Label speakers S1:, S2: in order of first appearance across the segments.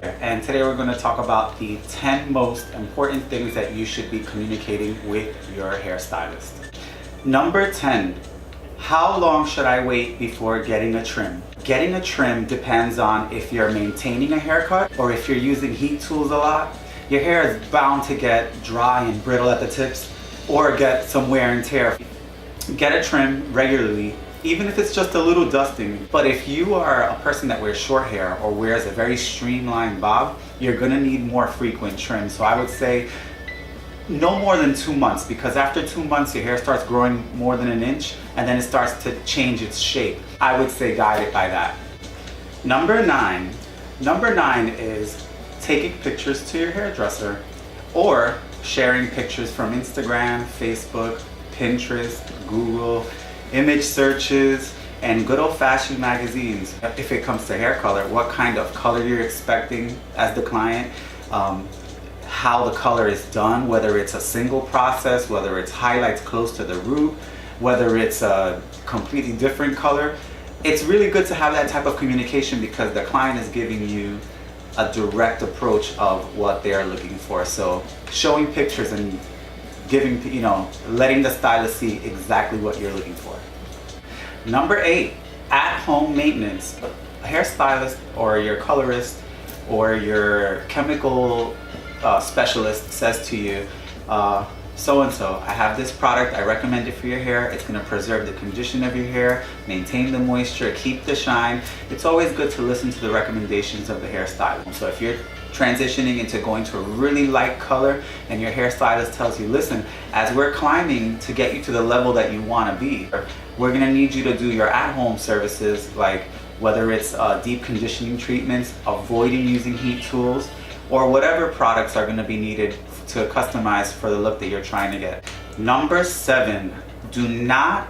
S1: And today we're going to talk about the 10 most important things that you should be communicating with your hairstylist. Number 10, how long should I wait before getting a trim? Getting a trim depends on if you're maintaining a haircut or if you're using heat tools a lot. Your hair is bound to get dry and brittle at the tips or get some wear and tear. Get a trim regularly, even if it's just a little dusting. But if you are a person that wears short hair or wears a very streamlined bob, you're gonna need more frequent trims. So I would say no more than 2 months, because after 2 months your hair starts growing more than an inch and then it starts to change its shape. I would say guide it by that. Number nine is taking pictures to your hairdresser or sharing pictures from Instagram, Facebook, Pinterest, Google, image searches, and good old-fashioned magazines. If it comes to hair color, what kind of color you're expecting as the client, how the color is done, whether it's a single process, whether it's highlights close to the root, whether it's a completely different color. It's really good to have that type of communication because the client is giving you a direct approach of what they're looking for. So showing pictures and giving, letting the stylist see exactly what you're looking for. Number 8, at-home maintenance. A hairstylist or your colorist or your chemical specialist says to you, so-and-so, I have this product, I recommend it for your hair. It's gonna preserve the condition of your hair, maintain the moisture, keep the shine. It's always good to listen to the recommendations of the hairstylist. So if you're transitioning into going to a really light color and your hairstylist tells you, listen, as we're climbing to get you to the level that you wanna be, we're gonna need you to do your at-home services, like whether it's deep conditioning treatments, avoiding using heat tools, or whatever products are gonna be needed to customize for the look that you're trying to get. Number 7, do not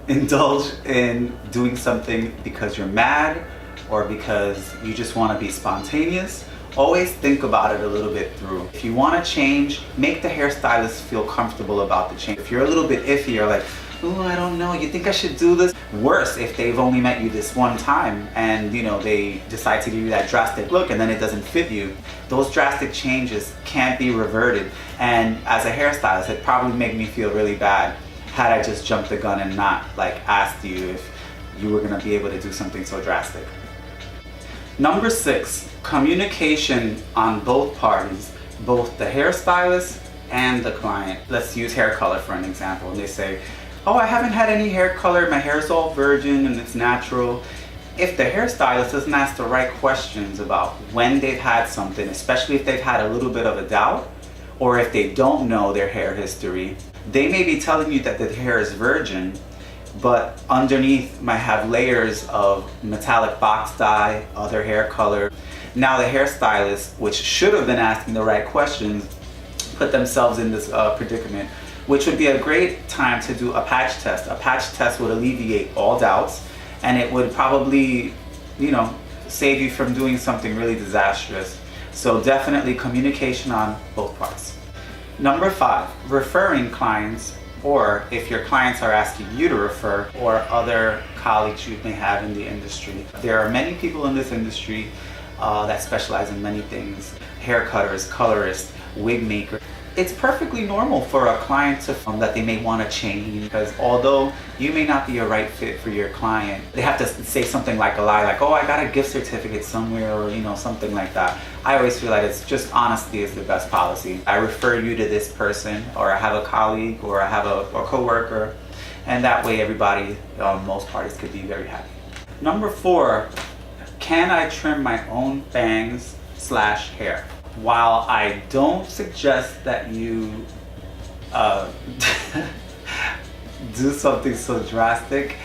S1: indulge in doing something because you're mad or because you just want to be spontaneous. Always think about it a little bit through. If you want to change, make the hairstylist feel comfortable about the change. If you're a little bit iffy, you're like, oh, I don't know, you think I should do this? Worse, if they've only met you this one time and they decide to give you that drastic look and then it doesn't fit you. Those drastic changes can't be reverted. And as a hairstylist, it probably made me feel really bad had I just jumped the gun and not asked you if you were gonna be able to do something so drastic. Number 6, communication on both parties, both the hairstylist and the client. Let's use hair color for an example. And they say, oh, I haven't had any hair color, my hair's all virgin and it's natural. If the hairstylist doesn't ask the right questions about when they've had something, especially if they've had a little bit of a doubt, or if they don't know their hair history, they may be telling you that the hair is virgin, but underneath might have layers of metallic box dye, other hair color. Now the hairstylist, which should have been asking the right questions, put themselves in this predicament, which would be a great time to do a patch test. A patch test would alleviate all doubts and it would probably, save you from doing something really disastrous. So definitely communication on both parts. Number 5, referring clients, or if your clients are asking you to refer, or other colleagues you may have in the industry. There are many people in this industry that specialize in many things. Hair cutters, colorists, wig makers. It's perfectly normal for a client to that they may want to change, because although you may not be a right fit for your client, they have to say something like a lie, like, oh, I got a gift certificate somewhere, or something like that. I always feel like it's just honesty is the best policy. I refer you to this person, or I have a colleague, or I have a coworker, and that way everybody, most parties could be very happy. Number 4, can I trim my own bangs/hair? While I don't suggest that you do something so drastic,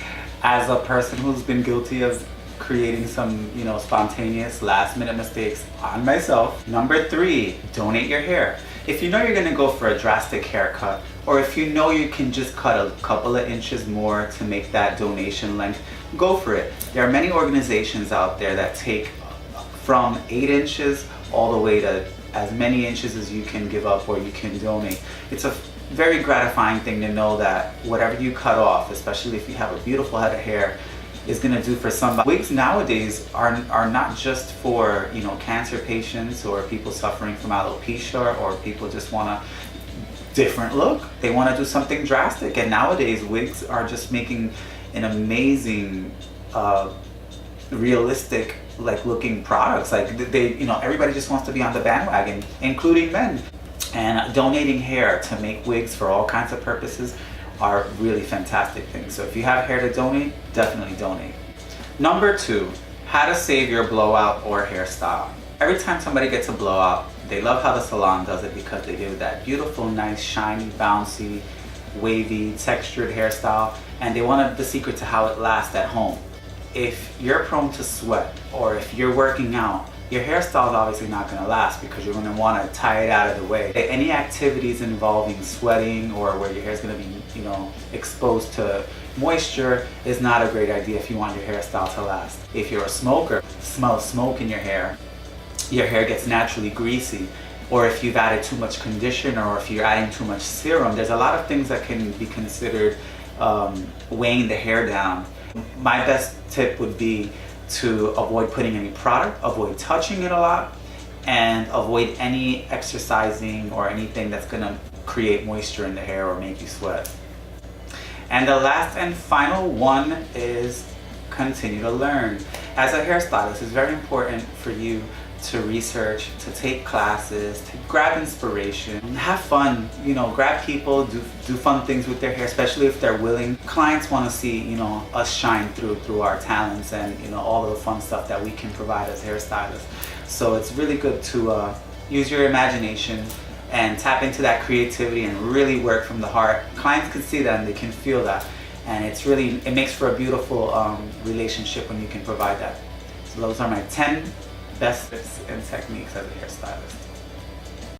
S1: as a person who's been guilty of creating some, spontaneous last-minute mistakes on myself. Number 3, donate your hair. If you know you're gonna go for a drastic haircut, or if you know you can just cut a couple of inches more to make that donation length, go for it. There are many organizations out there that take from 8 inches all the way to as many inches as you can give up or you can donate. It's a very gratifying thing to know that whatever you cut off, especially if you have a beautiful head of hair, is gonna do for somebody. Wigs nowadays are not just for, you know, cancer patients or people suffering from alopecia or people just want a different look. They want to do something drastic, and nowadays wigs are just making an amazing, realistic like looking products. Like they, you know, everybody just wants to be on the bandwagon, including men. And donating hair to make wigs for all kinds of purposes are really fantastic things. So if you have hair to donate, definitely donate. Number 2, how to save your blowout or hairstyle. Every time somebody gets a blowout, they love how the salon does it because they give that beautiful, nice, shiny, bouncy, wavy, textured hairstyle, and they want the secret to how it lasts at home. If you're prone to sweat, or if you're working out, your hairstyle is obviously not going to last because you're going to want to tie it out of the way. Any activities involving sweating or where your hair is going to be, you know, exposed to moisture is not a great idea if you want your hairstyle to last. If you're a smoker, smell smoke in your hair gets naturally greasy. Or if you've added too much conditioner, or if you're adding too much serum, there's a lot of things that can be considered weighing the hair down. My best tip would be to avoid putting any product, avoid touching it a lot, and avoid any exercising or anything that's gonna create moisture in the hair or make you sweat. And the last and final one is continue to learn. As a hairstylist, it's very important for you to research, to take classes, to grab inspiration, have fun, you know, grab people, do fun things with their hair, especially if they're willing. Clients want to see, you know, us shine through our talents and, you know, all of the fun stuff that we can provide as hairstylists. So it's really good to use your imagination and tap into that creativity and really work from the heart. Clients can see that and they can feel that, and it makes for a beautiful relationship when you can provide that. So those are my 10 best tips and techniques as a hairstylist.